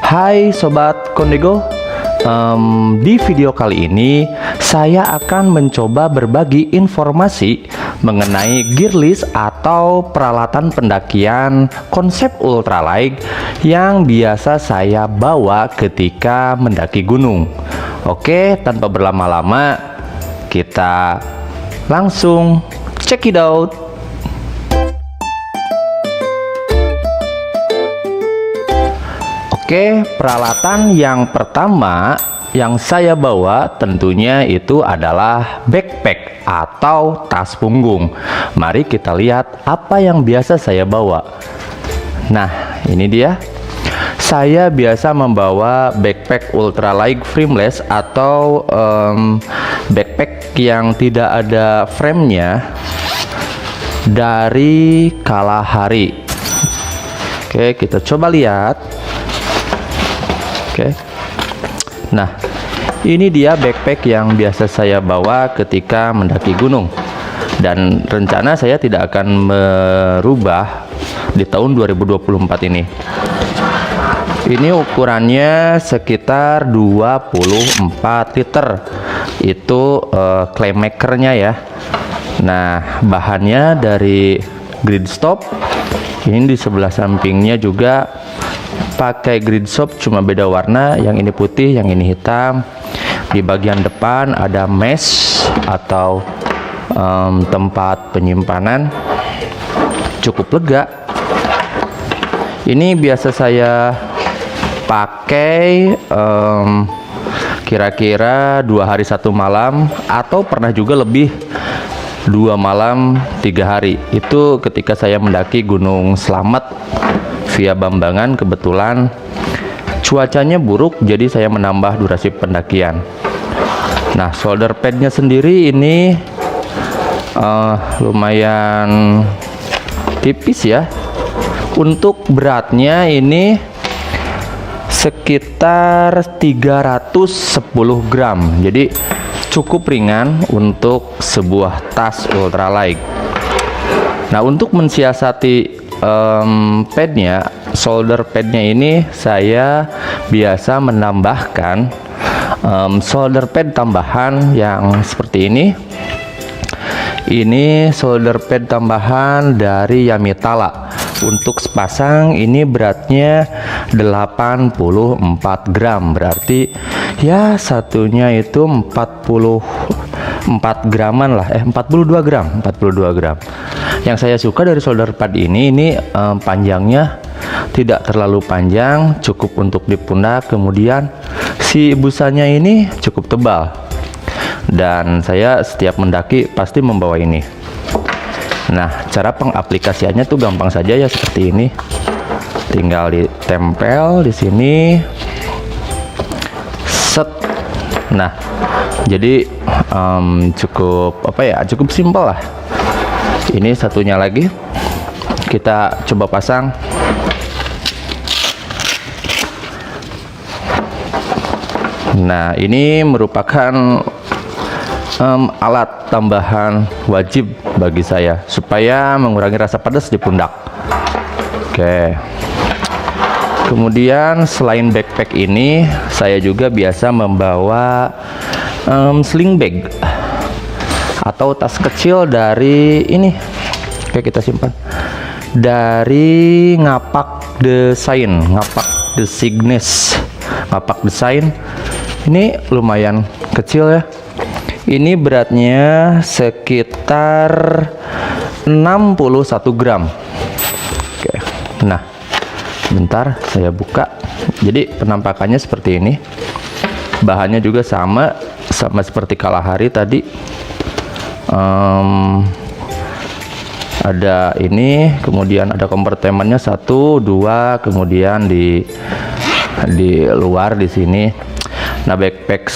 Hai Sobat Kondego. Di video kali ini saya akan mencoba berbagi informasi mengenai gear list atau peralatan pendakian konsep ultralight yang biasa saya bawa ketika mendaki gunung. Oke, tanpa berlama-lama kita langsung check it out. Oke, peralatan yang pertama yang saya bawa tentunya itu adalah backpack atau tas punggung. Mari kita lihat apa yang biasa saya bawa. Nah, ini dia. Saya biasa membawa backpack ultralight frameless atau backpack yang tidak ada frame-nya dari Kalahari. Oke, kita coba lihat. Oke. Nah, ini dia backpack yang biasa saya bawa ketika mendaki gunung. Dan rencana saya tidak akan merubah di tahun 2024 ini. Ini ukurannya sekitar 24 liter. Itu claim makernya ya. Nah, bahannya dari Gridstop. Ini di sebelah sampingnya juga pakai Gridstop, cuma beda warna, yang ini putih, yang ini hitam. Di bagian depan ada mesh atau tempat penyimpanan, cukup lega. Ini biasa saya pakai kira-kira 2 hari 1 malam, atau pernah juga lebih 2 malam 3 hari. Itu ketika saya mendaki Gunung Slamet via Bambangan. Kebetulan cuacanya buruk, jadi saya menambah durasi pendakian. Nah, shoulder padnya sendiri ini lumayan tipis ya. Untuk beratnya ini sekitar 310 gram, jadi cukup ringan untuk sebuah tas ultralight. Nah, untuk mensiasati padnya, shoulder padnya ini saya biasa menambahkan shoulder pad tambahan yang seperti ini. Ini shoulder pad tambahan dari Yamitala. Untuk sepasang ini beratnya 84 gram, berarti ya satunya itu 44 graman lah, 42 gram. Yang saya suka dari shoulder pad ini panjangnya tidak terlalu panjang, cukup untuk di pundak. Kemudian si busanya ini cukup tebal, dan saya setiap mendaki pasti membawa ini. Nah, cara pengaplikasiannya tuh gampang saja ya, seperti ini. Tinggal ditempel di sini. Set. Nah, jadi cukup cukup simpel lah. Ini satunya lagi kita coba pasang. Nah, ini merupakan alat tambahan wajib bagi saya supaya mengurangi rasa pedas di pundak. Oke. Kemudian selain backpack ini, saya juga biasa membawa sling bag atau tas kecil dari ini. Oke, kita simpan. Dari Ngapak Design, Ngapak Design. Ini lumayan kecil ya. Ini beratnya sekitar 61 gram. Oke. Nah, bentar saya buka. Jadi penampakannya seperti ini. Bahannya juga sama seperti Kalahari tadi. Ada ini, kemudian ada kompartemennya 1, 2, kemudian di luar di sini. Nah, backpack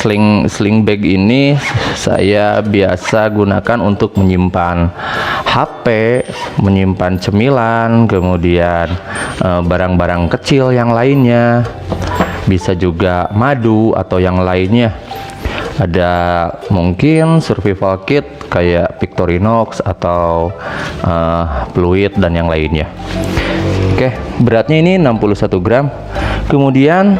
sling bag ini saya biasa gunakan untuk menyimpan HP, menyimpan cemilan, kemudian barang-barang kecil yang lainnya, bisa juga madu atau yang lainnya. Ada mungkin survival kit kayak Victorinox atau fluid dan yang lainnya. Oke, beratnya ini 61 gram. Kemudian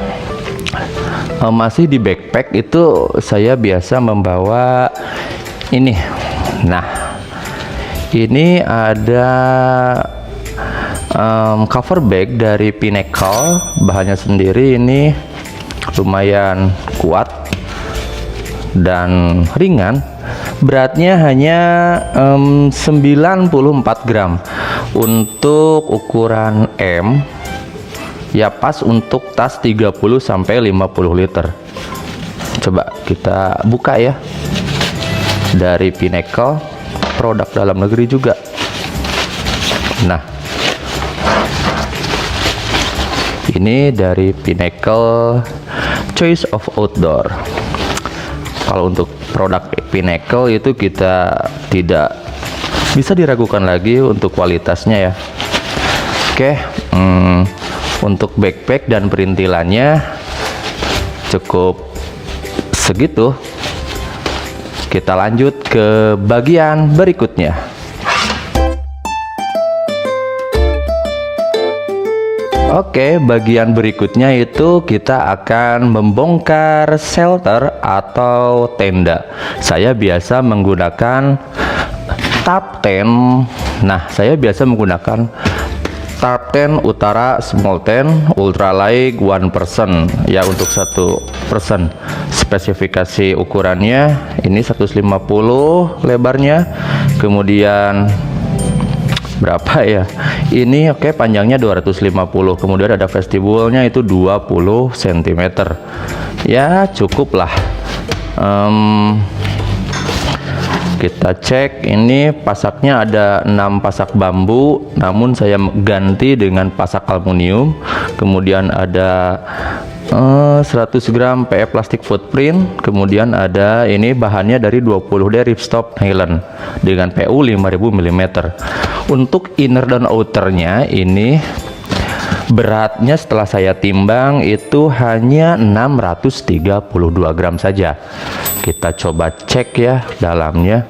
masih di backpack itu saya biasa membawa ini. Nah, ini ada cover bag dari Pinnacle. Bahannya sendiri ini lumayan kuat dan ringan. Beratnya hanya 94 gram untuk ukuran M. Ya, pas untuk tas 30 sampai 50 liter. Coba kita buka ya. Dari Pinnacle, produk dalam negeri juga. Nah, ini dari Pinnacle Choice of Outdoor. Kalau untuk produk Pinnacle itu kita tidak bisa diragukan lagi untuk kualitasnya ya. Oke, untuk backpack dan perintilannya cukup segitu. Kita lanjut ke bagian berikutnya. Oke, bagian berikutnya itu kita akan membongkar shelter atau tenda. Saya biasa menggunakan tarp tent. Nah, saya biasa menggunakan tarp tent Utara small tent ultralight 1% ya, untuk 1 person. Spesifikasi ukurannya ini 150 lebarnya, kemudian berapa ya ini, oke, panjangnya 250, kemudian ada vestibulnya itu 20 cm ya, cukup lah. Kita cek, ini pasaknya ada 6 pasak bambu, namun saya ganti dengan pasak aluminium. Kemudian ada 100 gram PE plastik footprint. Kemudian ada ini bahannya dari 20D ripstop nylon dengan PU 5000 mm. Untuk inner dan outernya ini beratnya setelah saya timbang itu hanya 632 gram saja. Kita coba cek ya dalamnya.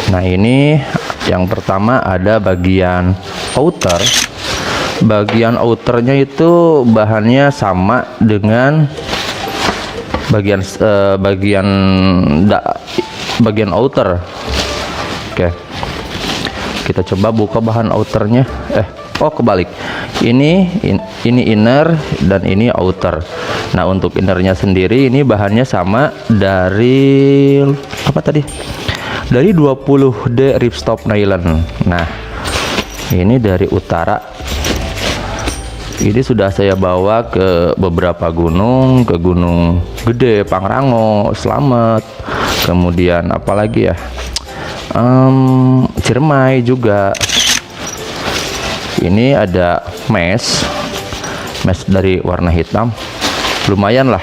Nah, ini yang pertama ada bagian outer. Bagian outernya itu bahannya sama dengan bagian outer. Oke, kita coba buka bahan outernya. Kebalik. Ini inner dan ini outer. Nah, untuk innernya sendiri ini bahannya sama dari apa tadi? Dari 20D ripstop nylon. Nah, ini dari Utara. Ini sudah saya bawa ke beberapa gunung, ke Gunung Gede, Pangrango, Slamet, kemudian apalagi ya, Ciremai juga. Ini ada mesh dari warna hitam, lumayan lah,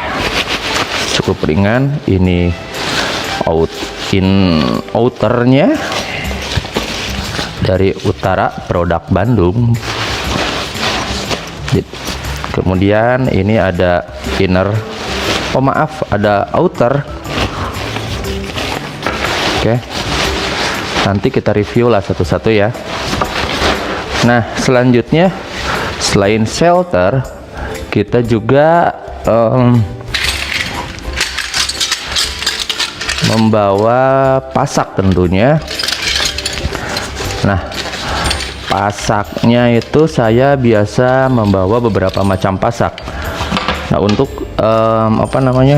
cukup ringan. Ini outernya dari Utara, produk Bandung. Kemudian ini ada inner, ada outer. Oke, nanti kita review lah satu-satu ya. Nah, selanjutnya selain shelter, kita juga membawa pasak tentunya. Nah, pasaknya itu saya biasa membawa beberapa macam pasak. Nah, untuk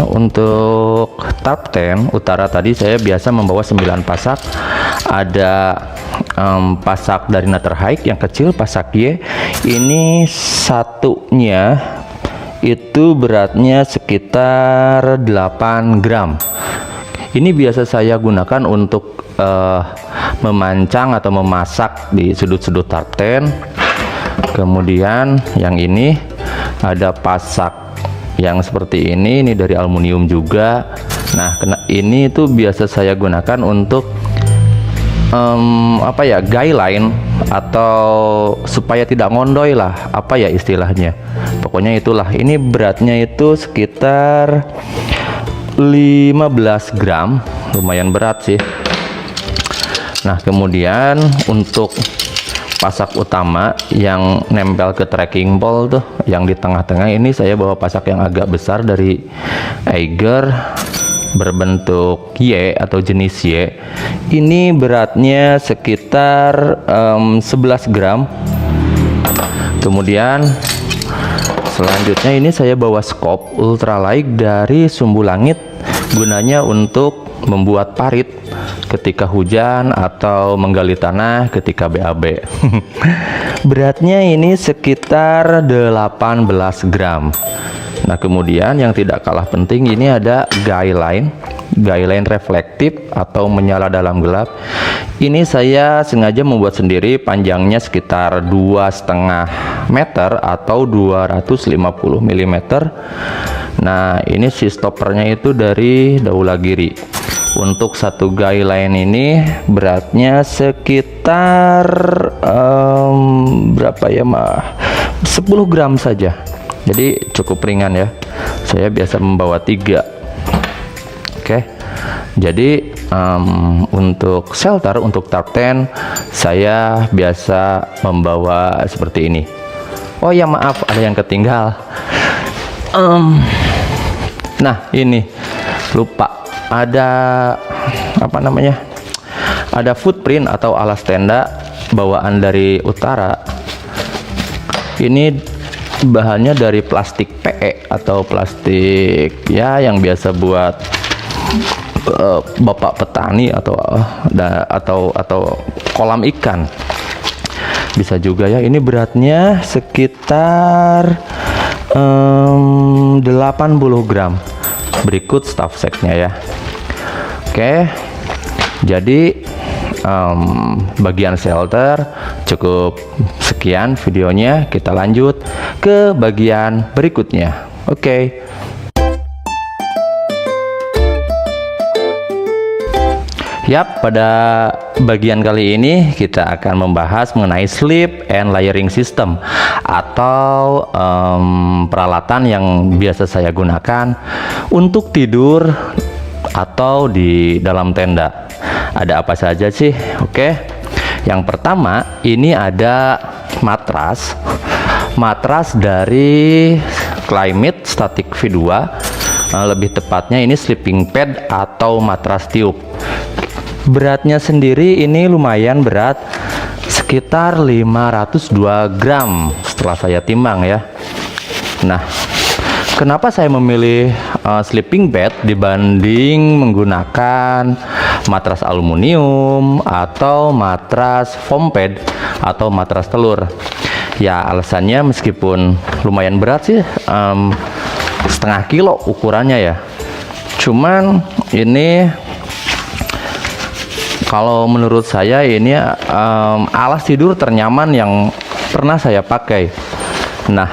untuk tarp tent Utara tadi saya biasa membawa 9 pasak. Ada pasak dari Nature Hike yang kecil, pasak Y. Ini satunya itu beratnya sekitar 8 gram. Ini biasa saya gunakan untuk memancang atau memasak di sudut-sudut tarp tent. Kemudian yang ini ada pasak yang seperti ini dari aluminium juga. Nah, ini itu biasa saya gunakan untuk guy line, atau supaya tidak ngondoy lah, istilahnya. Pokoknya itulah. Ini beratnya itu sekitar 15 gram, lumayan berat sih. Nah, kemudian untuk pasak utama yang nempel ke trekking pole tuh, yang di tengah-tengah ini saya bawa pasak yang agak besar dari Eiger berbentuk Y atau jenis Y. Ini beratnya sekitar 11 gram. Kemudian selanjutnya ini saya bawa scope ultralight dari Sumbu Langit, gunanya untuk membuat parit ketika hujan atau menggali tanah ketika BAB. Beratnya ini sekitar 18 gram. Nah, kemudian yang tidak kalah penting ini ada guy line reflektif atau menyala dalam gelap. Ini saya sengaja membuat sendiri, panjangnya sekitar 2,5 meter atau 250 mm. Nah, ini si stoppernya itu dari Daulagiri. Untuk satu guy line ini beratnya sekitar berapa ya, 10 gram saja. Jadi cukup ringan ya. Saya biasa membawa 3. Oke. Jadi untuk shelter, untuk tarp tent saya biasa membawa seperti ini. Oh ya, maaf, ada yang ketinggal. Nah, ini lupa, ada apa namanya, ada footprint atau alas tenda bawaan dari utara. Ini bahannya dari plastik PE atau plastik ya yang biasa buat bapak petani atau kolam ikan, bisa juga ya. Ini beratnya sekitar 80 gram. Berikut staff setnya ya. Oke, jadi bagian shelter cukup sekian videonya. Kita lanjut ke bagian berikutnya. Oke. Yap, pada bagian kali ini kita akan membahas mengenai sleep and layering system atau peralatan yang biasa saya gunakan untuk tidur atau di dalam tenda. Ada apa saja sih? Oke. Yang pertama, ini ada matras dari Climate Static V2. Lebih tepatnya ini sleeping pad atau matras tiup. Beratnya sendiri ini lumayan berat, sekitar 502 gram setelah saya timbang ya. Nah, kenapa saya memilih sleeping bed dibanding menggunakan matras aluminium atau matras foam pad atau matras telur? Ya, alasannya meskipun lumayan berat sih, setengah kilo ukurannya ya. Cuman ini kalau menurut saya ini alas tidur ternyaman yang pernah saya pakai. Nah,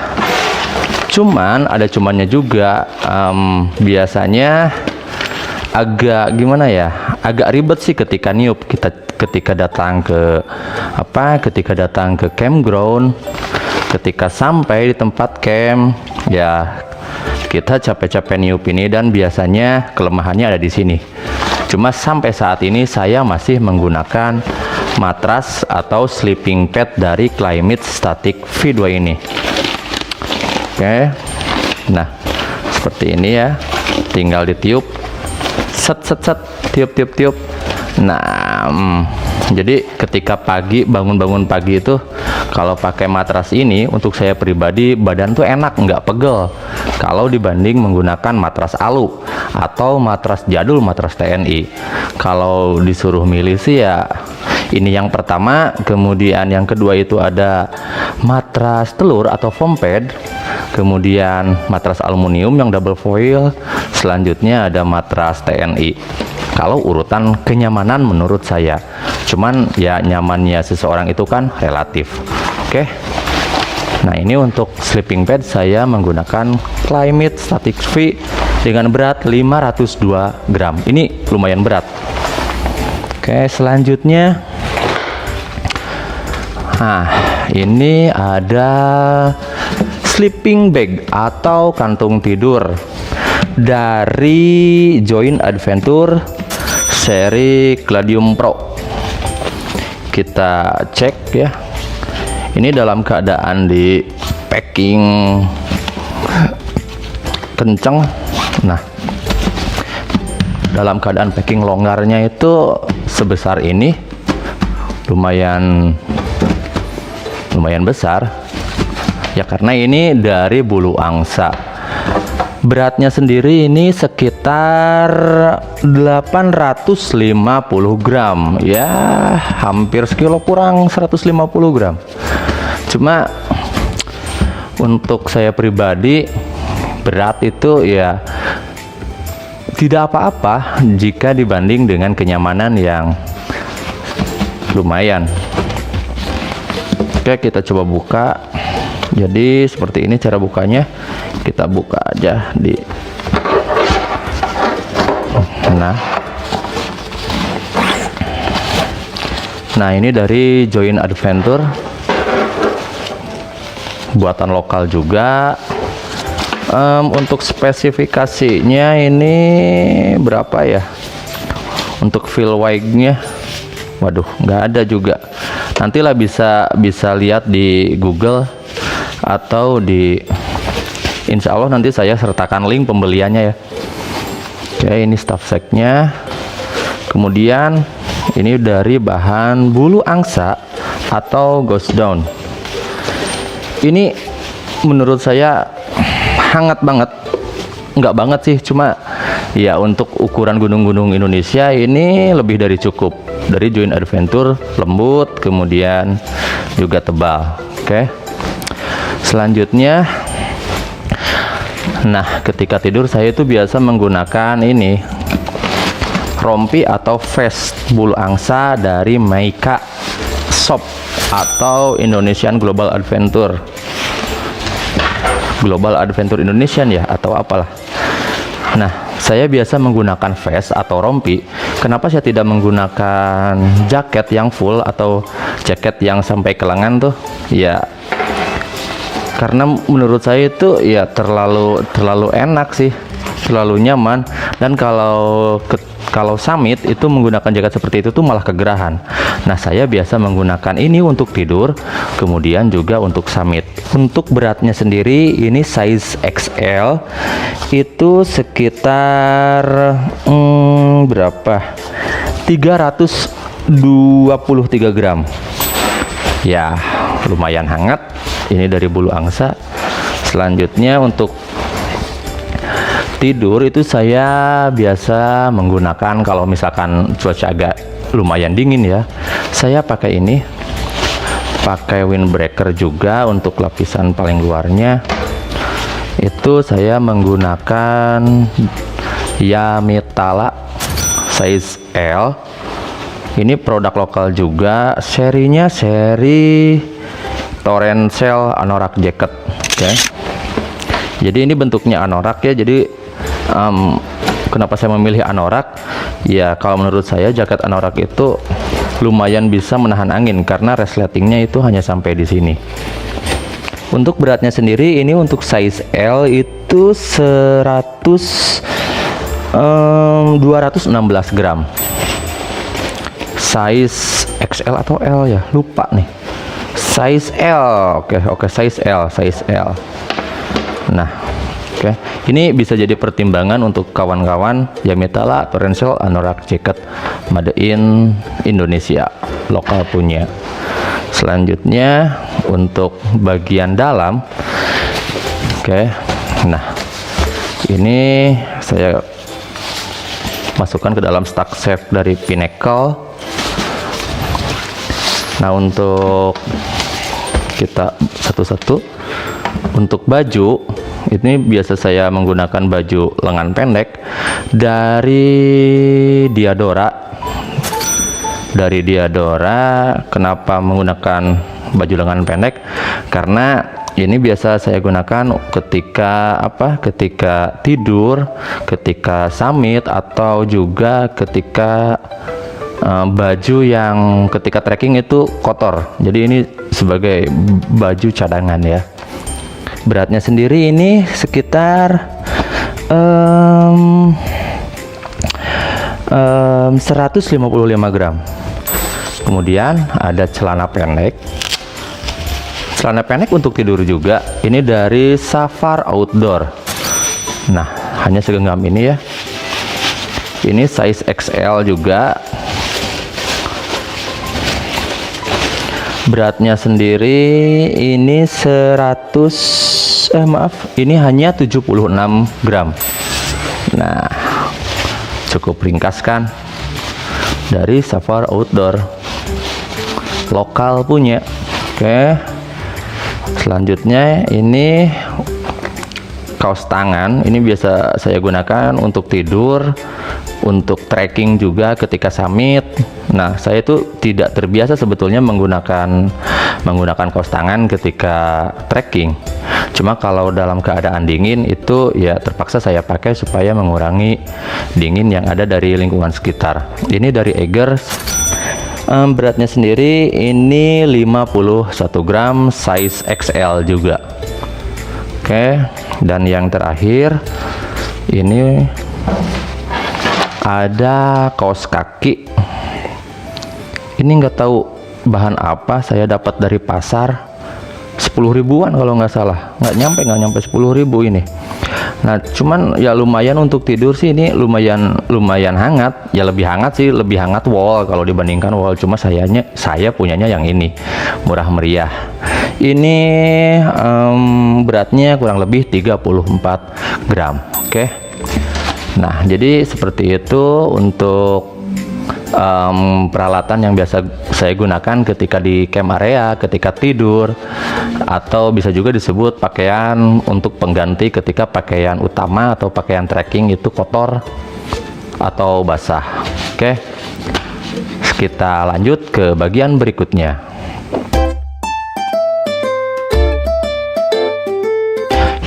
cuman ada cumannya juga, biasanya agak gimana ya, agak ribet sih ketika niup, ketika datang ke campground, ketika sampai di tempat camp ya, kita capek-capek niup ini, dan biasanya kelemahannya ada di sini. Cuma sampai saat ini saya masih menggunakan matras atau sleeping pad dari Climate Static V2 ini. Oke. Nah, seperti ini ya. Tinggal ditiup. Set, tiup. Nah, jadi ketika pagi, bangun pagi itu kalau pakai matras ini, untuk saya pribadi badan tuh enak, nggak pegel kalau dibanding menggunakan matras alu atau matras jadul, matras TNI. Kalau disuruh milih sih ya ini yang pertama. Kemudian yang kedua itu ada matras telur atau foam pad, kemudian matras aluminium yang double foil, selanjutnya ada matras TNI. Kalau urutan kenyamanan menurut saya, cuman ya nyamannya seseorang itu kan relatif. Oke. Nah, ini untuk sleeping pad saya menggunakan Climate Static V dengan berat 502 gram. Ini lumayan berat. Oke, selanjutnya, nah ini ada sleeping bag atau kantung tidur dari Joint Adventure seri Gladium Pro. Kita cek ya. Ini dalam keadaan di packing kenceng. Nah, dalam keadaan packing longgarnya itu sebesar ini, lumayan besar ya, karena ini dari bulu angsa. Beratnya sendiri ini sekitar 850 gram ya, hampir sekilo kurang 150 gram. Cuma untuk saya pribadi, berat itu ya tidak apa-apa jika dibanding dengan kenyamanan yang lumayan. Oke, kita coba buka. Jadi seperti ini cara bukanya. Kita buka aja di nah ini dari Joint Adventure, buatan lokal juga. Untuk spesifikasinya ini berapa ya? Untuk fill wire-nya, waduh, nggak ada juga. Nantilah bisa lihat di Google atau di, insya Allah nanti saya sertakan link pembeliannya ya. Oke, ini stuff sack-nya. Kemudian ini dari bahan bulu angsa atau ghost down. Ini menurut saya hangat banget. Enggak banget sih, cuma ya untuk ukuran gunung-gunung Indonesia ini lebih dari cukup. Dari Joint Adventure, lembut, kemudian juga tebal. Oke. Selanjutnya, nah ketika tidur saya itu biasa menggunakan ini rompi atau vest bulu angsa dari Meika Shop atau Indonesian Global Adventure Indonesian ya, atau apalah. Nah, saya biasa menggunakan vest atau rompi. Kenapa saya tidak menggunakan jaket yang full atau jaket yang sampai ke lengan tuh? Ya, karena menurut saya itu ya terlalu enak sih, terlalu nyaman. Dan kalau summit itu menggunakan jaket seperti itu tuh malah kegerahan. Nah, saya biasa menggunakan ini untuk tidur, kemudian juga untuk summit. Untuk beratnya sendiri ini size XL, itu sekitar berapa? 323 gram. Ya, lumayan hangat. Ini dari bulu angsa. Selanjutnya untuk tidur itu saya biasa menggunakan, kalau misalkan cuaca agak lumayan dingin ya, saya pakai ini, pakai windbreaker juga. Untuk lapisan paling luarnya itu saya menggunakan Yamitala size L. Ini produk lokal juga, serinya seri Torrential Anorak Jacket. Oke. Jadi ini bentuknya anorak ya. Jadi kenapa saya memilih anorak? Ya, kalau menurut saya jaket anorak itu lumayan bisa menahan angin karena resletingnya itu hanya sampai di sini. Untuk beratnya sendiri ini untuk size L itu 216 gram. Size XL atau L ya, lupa nih. Size L. Oke, size L. Nah, oke. Ini bisa jadi pertimbangan untuk kawan-kawan Yamitala Torrential Anorak Jacket made in Indonesia, lokal punya. Selanjutnya untuk bagian dalam, oke. Nah, ini saya masukkan ke dalam stack safe dari Pinnacle. Nah, untuk kita satu-satu. Untuk baju ini biasa saya menggunakan baju lengan pendek dari Diadora. Kenapa menggunakan baju lengan pendek? Karena ini biasa saya gunakan ketika tidur, ketika summit, atau juga ketika baju yang ketika trekking itu kotor. Jadi ini sebagai baju cadangan ya. Beratnya sendiri ini sekitar 155 gram. Kemudian ada celana pendek. celana pendek untuk tidur juga. Ini dari Safar Outdoor. Nah, hanya segenggam ini ya. Ini size XL juga. Beratnya sendiri ini 100 ini hanya 76 gram. Nah, cukup ringkas kan, dari Safar Outdoor, lokal punya. Oke, selanjutnya ini kaos tangan. Ini biasa saya gunakan untuk tidur, untuk trekking juga ketika summit. Nah, saya itu tidak terbiasa sebetulnya menggunakan kaos tangan ketika trekking. Cuma kalau dalam keadaan dingin itu ya terpaksa saya pakai supaya mengurangi dingin yang ada dari lingkungan sekitar. Ini dari Eiger. Beratnya sendiri ini 51 gram, size XL juga. Oke, dan yang terakhir ini ada kaos kaki. Ini nggak tahu bahan apa, saya dapat dari pasar, 10 ribuan kalau nggak salah, nggak nyampe 10 ribu ini. Nah, cuman ya lumayan untuk tidur sih, ini lumayan hangat ya, lebih hangat sih, lebih hangat wol kalau dibandingkan wol. Cuma saya punyanya yang ini, murah meriah. Ini beratnya kurang lebih 34 gram. Oke. Nah, jadi seperti itu untuk peralatan yang biasa saya gunakan ketika di camp area, ketika tidur, atau bisa juga disebut pakaian untuk pengganti ketika pakaian utama atau pakaian trekking itu kotor atau basah. Oke, kita lanjut ke bagian berikutnya.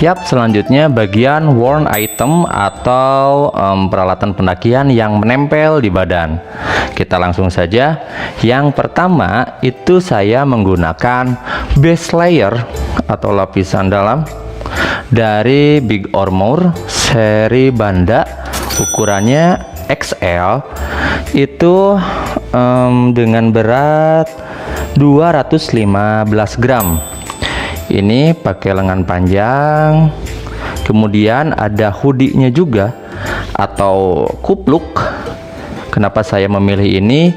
Yap, selanjutnya bagian worn item atau peralatan pendakian yang menempel di badan. Kita langsung saja. Yang pertama itu saya menggunakan base layer atau lapisan dalam dari Big Armor seri Banda, ukurannya XL, itu dengan berat 215 gram. Ini pakai lengan panjang, kemudian ada hoodie-nya juga atau kupluk. Kenapa saya memilih ini?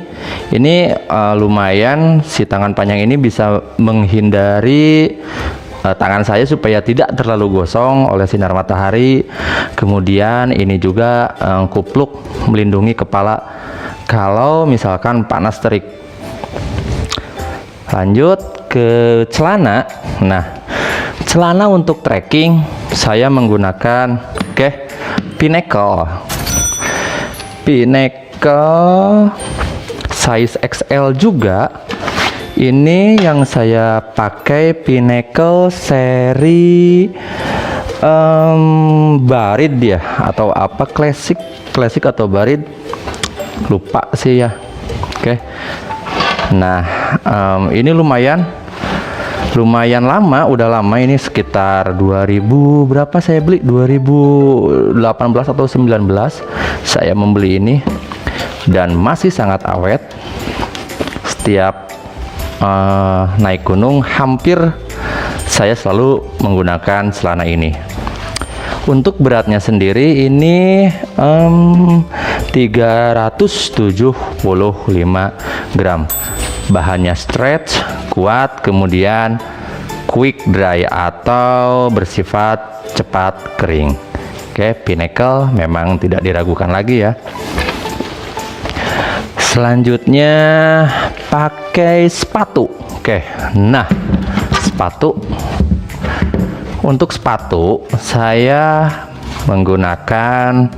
Ini lumayan, si tangan panjang ini bisa menghindari tangan saya supaya tidak terlalu gosong oleh sinar matahari. Kemudian ini juga kupluk melindungi kepala kalau misalkan panas terik. Lanjut ke celana. Nah, celana untuk trekking saya menggunakan Pinnacle size XL juga. Ini yang saya pakai Pinnacle seri Barid ya, atau apa, klasik atau Barid, lupa sih ya. Oke. Nah, ini lumayan lama, udah lama, ini sekitar 2000 berapa saya beli, 2018 atau 19 saya membeli ini, dan masih sangat awet. Setiap naik gunung hampir saya selalu menggunakan celana ini. Untuk beratnya sendiri ini 375 gram. Bahannya stretch, kuat, kemudian quick dry atau bersifat cepat kering. Oke, Pinnacle memang tidak diragukan lagi ya. Selanjutnya pakai sepatu. Oke, nah sepatu. Untuk sepatu saya menggunakan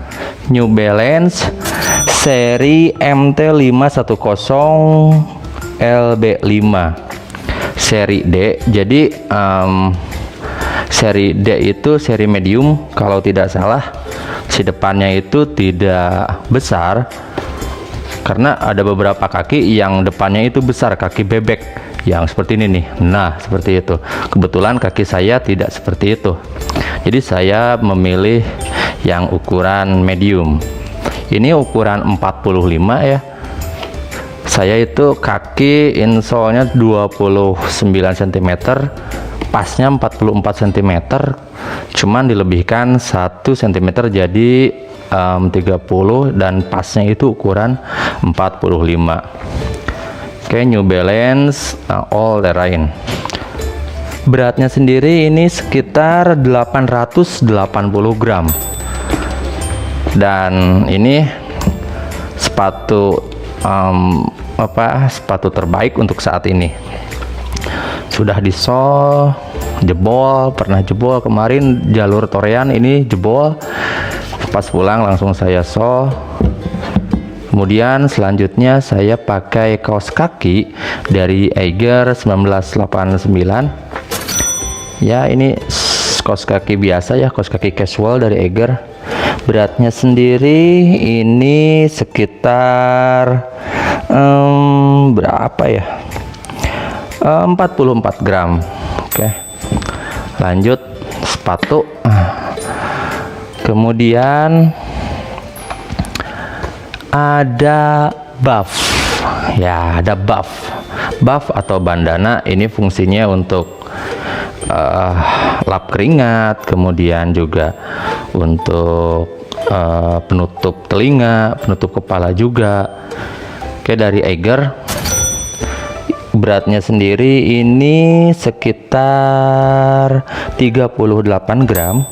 New Balance seri MT510 LB5 seri D. Jadi seri D itu seri medium kalau tidak salah. Si depannya itu tidak besar karena ada beberapa kaki yang depannya itu besar, kaki bebek yang seperti ini nih. Nah, seperti itu. Kebetulan kaki saya tidak seperti itu. Jadi saya memilih yang ukuran medium. Ini ukuran 45 ya. Saya itu kaki insole-nya 29 cm, pasnya 44 cm, cuman dilebihkan 1 cm jadi 30, dan pasnya itu ukuran 45. Oke, New Balance All Terrain. Beratnya sendiri ini sekitar 880 gram, dan ini sepatu sepatu terbaik untuk saat ini. Sudah di-sol, jebol, pernah jebol kemarin jalur Torean, ini jebol. Pas pulang langsung saya sol. Kemudian selanjutnya saya pakai kaos kaki dari Eiger 1989. Ya, ini kaos kaki biasa ya, kaos kaki casual dari Eiger. Beratnya sendiri ini sekitar berapa ya? 44 gram. Oke. Lanjut sepatu. Kemudian ada buff. Ya, ada buff. Buff atau bandana ini fungsinya untuk lap keringat, kemudian juga untuk penutup telinga, penutup kepala juga. Oke, dari Eiger. Beratnya sendiri ini sekitar 38 gram.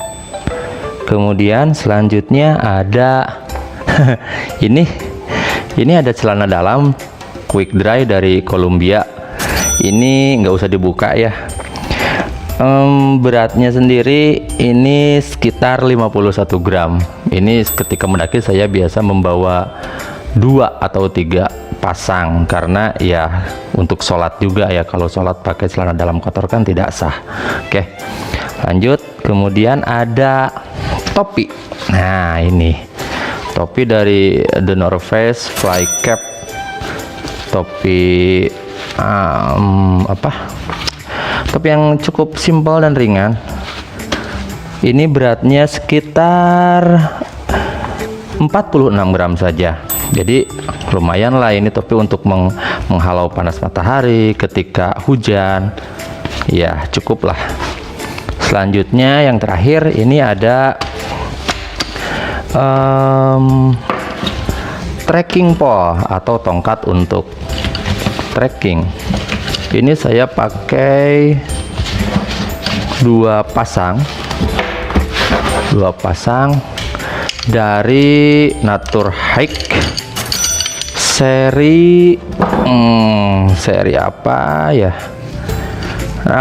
Kemudian selanjutnya ada ini ada celana dalam quick dry dari Columbia. Ini nggak usah dibuka ya. Beratnya sendiri ini sekitar 51 gram. Ini ketika mendaki saya biasa membawa 2 atau 3 pasang, karena ya untuk sholat juga ya, kalau sholat pakai celana dalam kotor kan tidak sah. Oke, lanjut. Kemudian ada topi. Nah, ini topi dari The North Face Fly Cap. Topi topi yang cukup simpel dan ringan. Ini beratnya sekitar 46 gram saja. Jadi lumayan lah ini topi untuk menghalau panas matahari ketika hujan. Ya, cukup lah. Selanjutnya yang terakhir ini ada trekking pole atau tongkat untuk trekking. Ini saya pakai 2 pasang dari Nature Hike seri apa ya,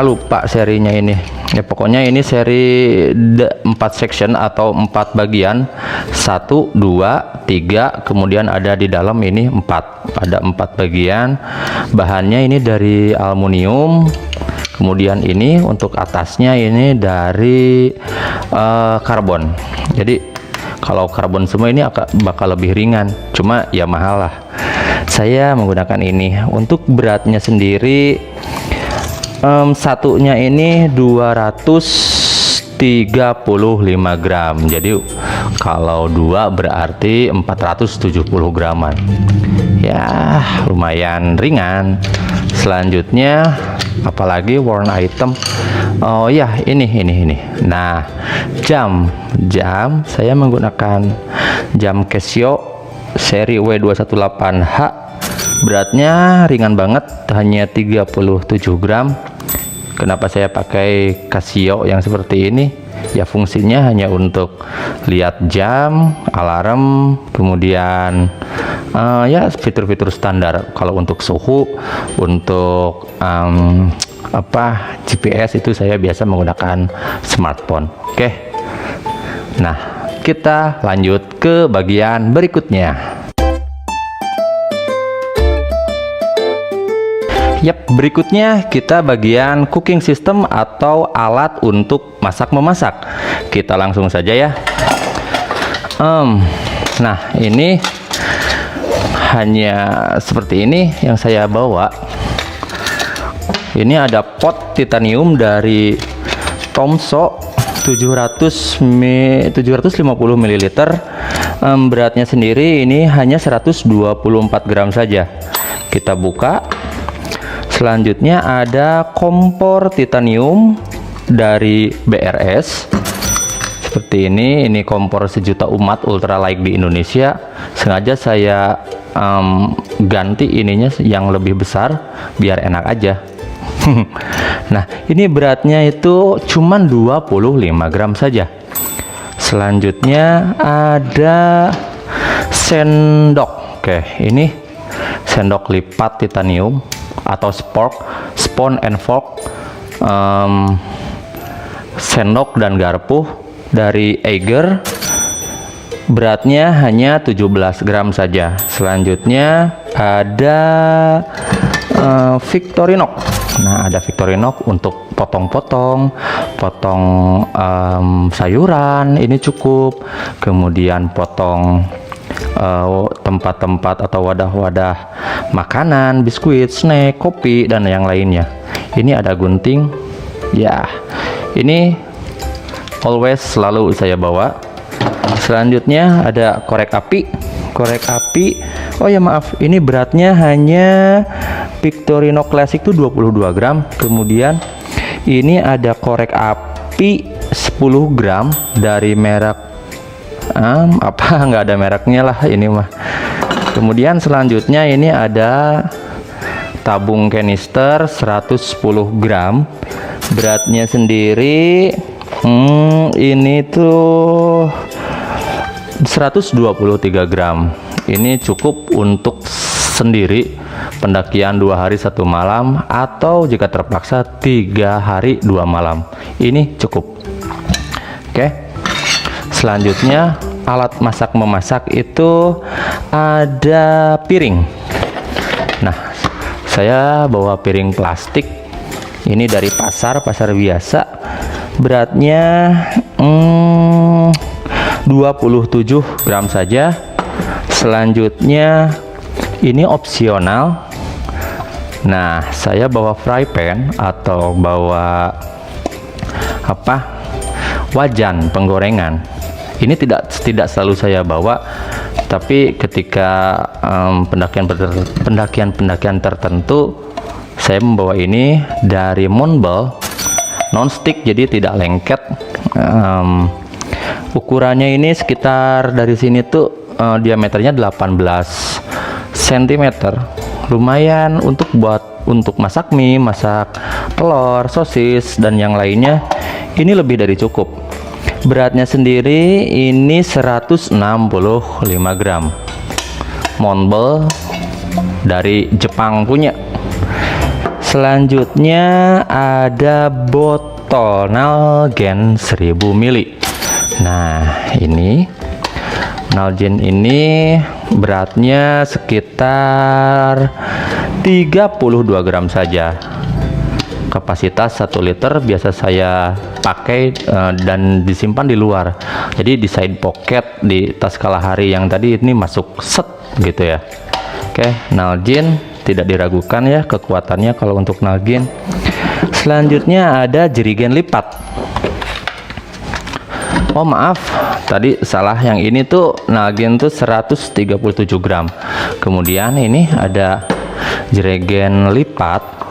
lupa serinya ini ya. Pokoknya ini seri 4 section atau 4 bagian, 1, 2, 3, kemudian ada di dalam ini 4, ada 4 bagian. Bahannya ini dari aluminium, kemudian ini untuk atasnya ini dari karbon. Jadi kalau karbon semua ini bakal lebih ringan, cuma ya mahal lah. Saya menggunakan ini. Untuk beratnya sendiri satunya ini 235 gram. Jadi kalau 2 berarti 470 graman. Ya, lumayan ringan. Selanjutnya apalagi worn item. Oh ya, ini. Nah, jam saya menggunakan jam Casio seri W218H. Beratnya ringan banget, hanya 37 gram. Kenapa saya pakai Casio yang seperti ini? Ya, fungsinya hanya untuk lihat jam, alarm, kemudian ya fitur-fitur standar. Kalau untuk suhu, untuk GPS itu saya biasa menggunakan smartphone. Oke. Nah, kita lanjut ke bagian berikutnya. Yap, berikutnya kita bagian cooking system atau alat untuk masak-memasak. Kita langsung saja ya. Nah, ini hanya seperti ini yang saya bawa. Ini ada pot titanium dari Tomso 750 ml. Beratnya sendiri ini hanya 124 gram saja. Kita buka. Selanjutnya ada kompor titanium dari BRS. Seperti ini kompor sejuta umat ultralight di Indonesia. Sengaja saya ganti ininya yang lebih besar biar enak aja. Nah, ini beratnya itu cuman 25 gram saja. Selanjutnya ada sendok. Oke, ini sendok lipat titanium atau spoon and fork, sendok dan garpu dari Eiger. Beratnya hanya 17 gram saja. Selanjutnya ada Victorinox. Nah, ada Victorinox untuk potong sayuran, ini cukup. Kemudian potong tempat-tempat atau wadah-wadah makanan, biskuit, snack, kopi, dan yang lainnya. Ini ada gunting. Ya, ini always selalu saya bawa. Selanjutnya ada korek api. Oh ya, maaf, ini beratnya hanya Victorinox Classic itu 22 gram. Kemudian ini ada korek api 10 gram dari merek nggak ada mereknya lah ini mah. Kemudian selanjutnya ini ada tabung kanister 110 gram. Beratnya sendiri ini tuh 123 gram. Ini cukup untuk sendiri pendakian 2 hari 1 malam, atau jika terpaksa 3 hari 2 malam. Ini cukup. Oke. Selanjutnya alat masak memasak itu ada piring. Nah, saya bawa piring plastik. Ini dari pasar biasa. Beratnya 27 gram saja. Selanjutnya ini opsional. Nah, saya bawa fry pan atau bawa wajan penggorengan. Ini tidak selalu saya bawa, tapi ketika pendakian tertentu saya membawa ini dari Monbel non-stick, jadi tidak lengket. Ukurannya ini sekitar dari sini tuh diameternya 18 cm. Lumayan untuk masak mie, masak telur, sosis, dan yang lainnya. Ini lebih dari cukup. Beratnya sendiri ini 165 gram. Monbel dari Jepang punya. Selanjutnya ada botol Nalgene 1000 ml. Nah, ini Nalgene ini beratnya sekitar 32 gram saja. Kapasitas 1 liter biasa saya pakai dan disimpan di luar. Jadi di side pocket di tas kalahari yang tadi ini masuk set gitu ya. Oke, Nalgene tidak diragukan ya kekuatannya kalau untuk Nalgene. Selanjutnya ada jerigen lipat. Oh maaf, tadi salah, yang ini tuh Nalgene tuh 137 gram. Kemudian ini ada jerigen lipat.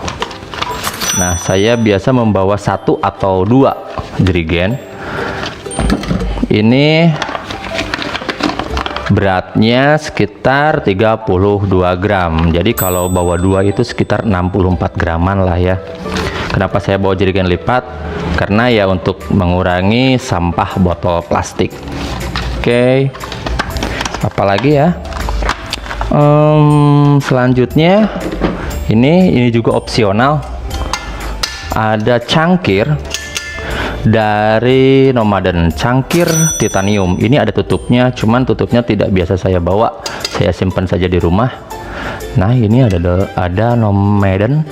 Nah, saya biasa membawa 1 atau 2 jerigen. Ini beratnya sekitar 32 gram. Jadi kalau bawa 2 itu sekitar 64 graman lah ya. Kenapa saya bawa jerigen lipat? Karena ya untuk mengurangi sampah botol plastik. Oke. Apalagi ya? Selanjutnya ini juga opsional. Ada cangkir dari Nomaden, cangkir titanium. Ini ada tutupnya, cuman tutupnya tidak biasa saya bawa. Saya simpan saja di rumah. Nah, ini ada Nomaden.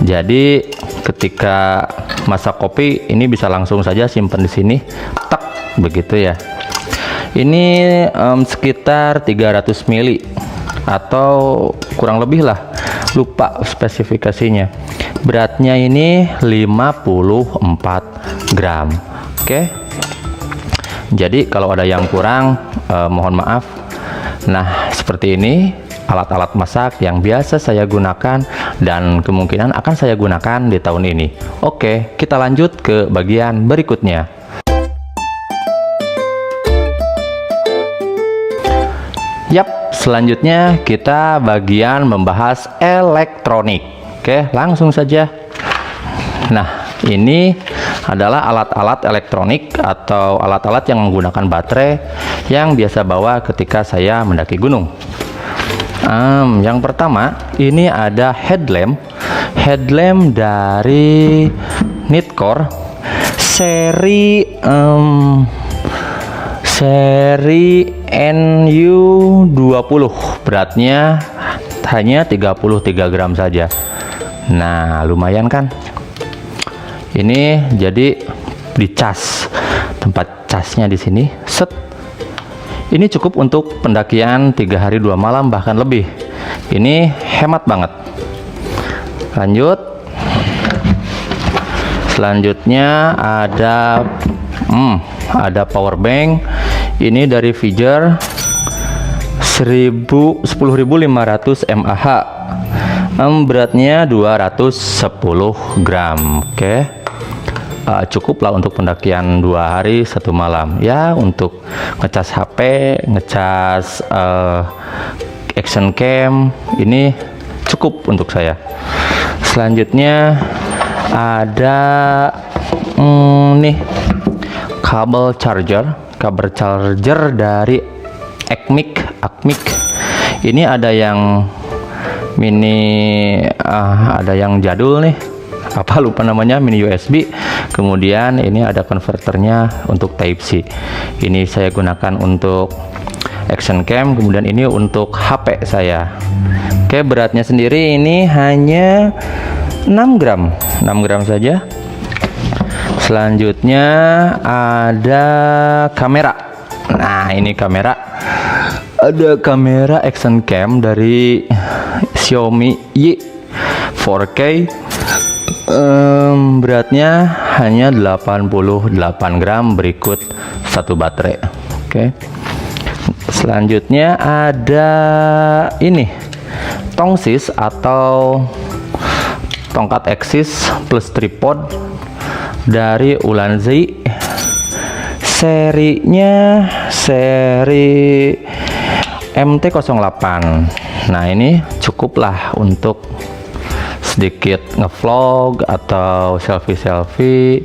Jadi ketika masak kopi ini bisa langsung saja simpan di sini, tak begitu ya. Ini sekitar 300 ml atau kurang lebih lah, lupa spesifikasinya. Beratnya ini 54 gram. Oke. Jadi kalau ada yang kurang mohon maaf. Nah, seperti ini alat-alat masak yang biasa saya gunakan dan kemungkinan akan saya gunakan di tahun ini. Oke, kita lanjut ke bagian berikutnya. Yap, selanjutnya kita bagian membahas elektronik. Oke, langsung saja. Nah, ini adalah alat-alat elektronik atau alat-alat yang menggunakan baterai yang biasa bawa ketika saya mendaki gunung. Yang pertama, ini ada headlamp dari Nitecore seri NU20, beratnya hanya 33 gram saja. Nah, lumayan kan? Ini jadi dicas, tempat casnya di sini. Set. Ini cukup untuk pendakian 3 hari 2 malam bahkan lebih. Ini hemat banget. Lanjut. Selanjutnya ada power bank. Ini dari Figer 10.500 mAh. Beratnya 210 gram. Oke. Cukuplah untuk pendakian 2 hari 1 malam ya, untuk ngecas HP, ngecas action cam, ini cukup untuk saya. Selanjutnya ada nih kabel charger dari Acmic. Ini ada yang mini, ada yang jadul nih, apa lupa namanya, mini USB. Kemudian ini ada konverternya untuk Type C. Ini saya gunakan untuk action cam, kemudian ini untuk HP saya. Oke, beratnya sendiri ini hanya 6 gram saja. Selanjutnya ada kamera. Nah, ini kamera. Ada kamera action cam dari Xiaomi Y 4K. Beratnya hanya 88 gram, berikut 1 baterai. Oke. Selanjutnya ada ini tongsis atau tongkat eksis plus tripod dari Ulanzi, serinya seri MT08. Nah, ini cukuplah untuk sedikit ngevlog atau selfie.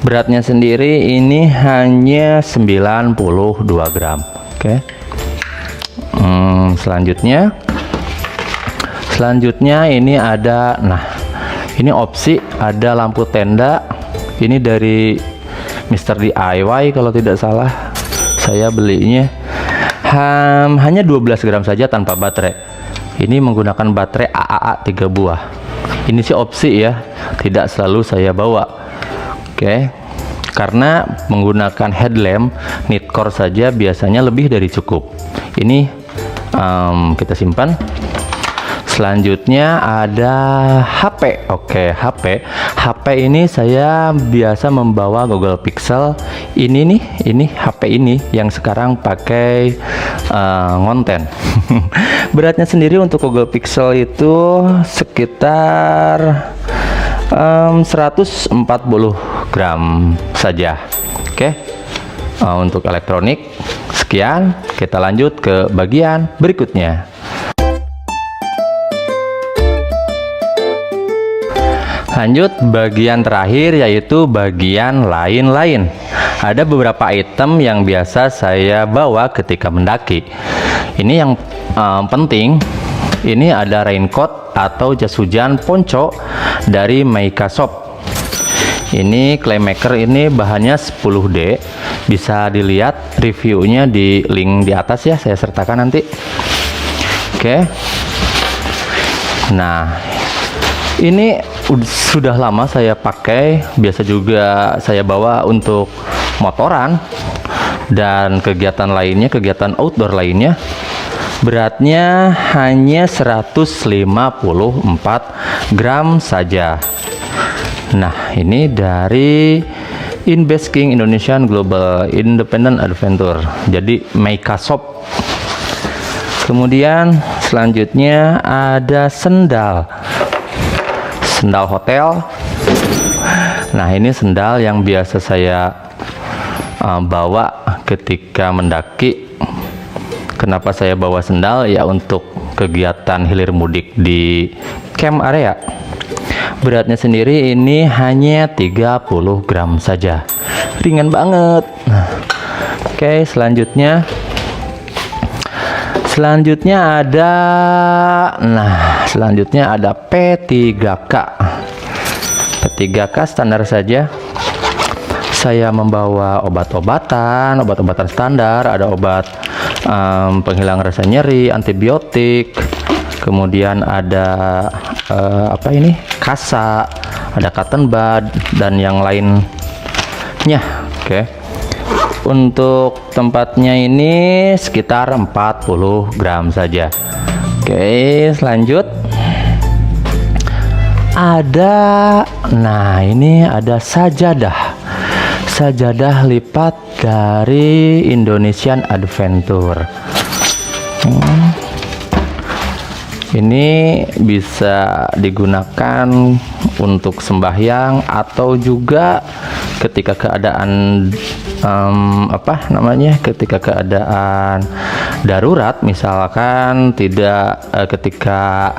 Beratnya sendiri ini hanya 92 gram. Oke. Selanjutnya ini ada, nah ini opsi, ada lampu tenda. Ini dari Mr. DIY kalau tidak salah saya belinya. Hanya 12 gram saja tanpa baterai. Ini menggunakan baterai AAA 3 buah. Ini sih opsi ya, tidak selalu saya bawa. Oke. Karena menggunakan headlamp Nitecore saja biasanya lebih dari cukup. Ini kita simpan. Selanjutnya ada HP. Oke, HP ini saya biasa membawa Google Pixel. Ini HP ini yang sekarang pakai ngonten. Beratnya sendiri untuk Google Pixel itu sekitar 140 gram saja. Oke. Untuk elektronik sekian, kita lanjut ke bagian berikutnya. Lanjut bagian terakhir, yaitu bagian lain-lain. Ada beberapa item yang biasa saya bawa ketika mendaki. Ini yang penting, ini ada raincoat atau jas hujan ponco dari Meika Shop. Ini Claymaker, ini bahannya 10D. Bisa dilihat reviewnya di link di atas ya, saya sertakan nanti. Oke. Nah, ini sudah lama saya pakai, biasa juga saya bawa untuk motoran dan kegiatan lainnya, kegiatan outdoor lainnya. Beratnya hanya 154 gram saja. Nah, ini dari Inbasking Indonesian Global Independent Adventure, jadi Meika Shop. Kemudian Selanjutnya ada sendal hotel. Nah, ini sendal yang biasa saya bawa ketika mendaki. Kenapa saya bawa sendal? Ya untuk kegiatan hilir mudik di camp area. Beratnya sendiri ini hanya 30 gram saja, ringan banget. Oke, selanjutnya ada P3K. P3K standar saja. Saya membawa obat-obatan standar, ada obat penghilang rasa nyeri, antibiotik, kemudian ada kasa, ada cotton bud dan yang lainnya. Oke. Untuk tempatnya ini sekitar 40 gram saja. Oke, lanjut. Ini ada sajadah lipat dari Indonesian Adventure. Ini bisa digunakan untuk sembahyang atau juga ketika keadaan ketika keadaan darurat, misalkan ketika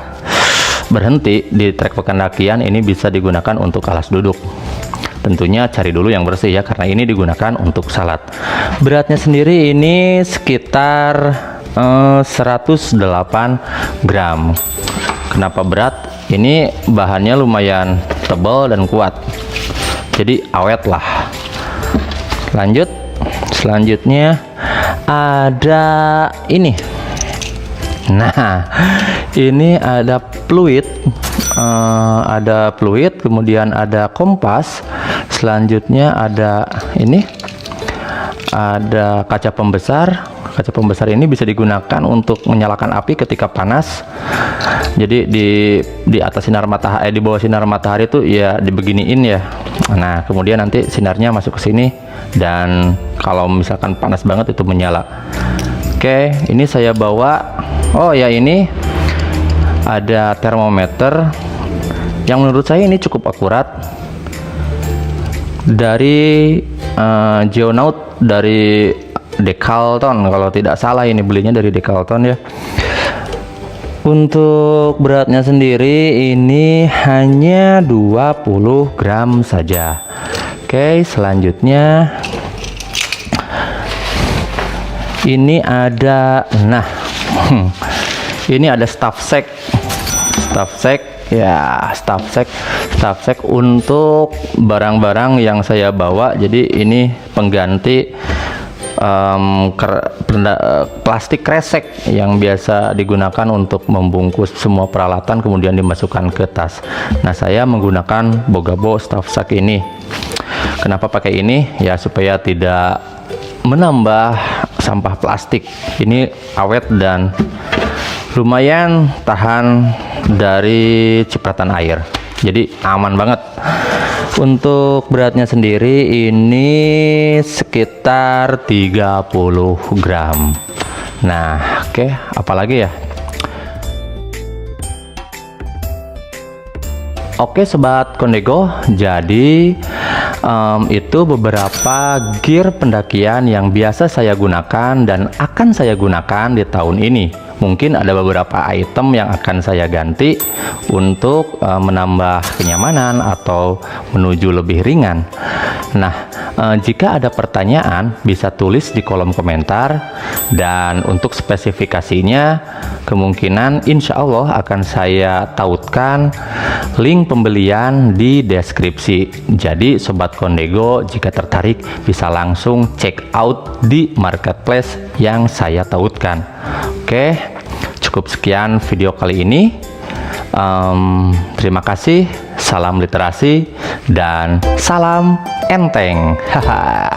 berhenti di trek pendakian, ini bisa digunakan untuk alas duduk. Tentunya cari dulu yang bersih ya, karena ini digunakan untuk salat. Beratnya sendiri ini sekitar 108 gram. Kenapa berat? Ini bahannya lumayan tebal dan kuat, jadi awet lah. Selanjutnya ada ini. Nah, ini ada fluid, kemudian ada kompas. Selanjutnya ada kaca pembesar. Kaca pembesar ini bisa digunakan untuk menyalakan api ketika panas. Jadi di atas sinar matahari, di bawah sinar matahari itu ya dibeginiin ya. Nah, kemudian nanti sinarnya masuk ke sini, dan kalau misalkan panas banget itu menyala. Oke, ini saya bawa. Oh ya, ini ada termometer yang menurut saya ini cukup akurat, dari Geonaut, dari Decathlon kalau tidak salah. Ini belinya dari Decathlon ya. Untuk beratnya sendiri ini hanya 20 gram saja. Oke, selanjutnya ini ada ini ada staff sack untuk barang-barang yang saya bawa. Jadi ini pengganti plastik kresek yang biasa digunakan untuk membungkus semua peralatan kemudian dimasukkan ke tas. Nah, saya menggunakan Bogabo staff sack ini. Kenapa pakai ini? Ya supaya tidak menambah sampah plastik. Ini awet dan lumayan tahan dari cipratan air, jadi aman banget. Untuk beratnya sendiri ini sekitar 30 gram. Nah, oke, apalagi ya? Oke Sobat Kondego, jadi itu beberapa gear pendakian yang biasa saya gunakan dan akan saya gunakan di tahun ini. Mungkin ada beberapa item yang akan saya ganti untuk menambah kenyamanan atau menuju lebih ringan. Nah, jika ada pertanyaan bisa tulis di kolom komentar, dan untuk spesifikasinya kemungkinan insya Allah akan saya tautkan link pembelian di deskripsi. Jadi Sobat Kondego jika tertarik bisa langsung check out di marketplace yang saya tautkan. Oke, cukup sekian video kali ini. Terima kasih, salam literasi dan salam enteng. Haha.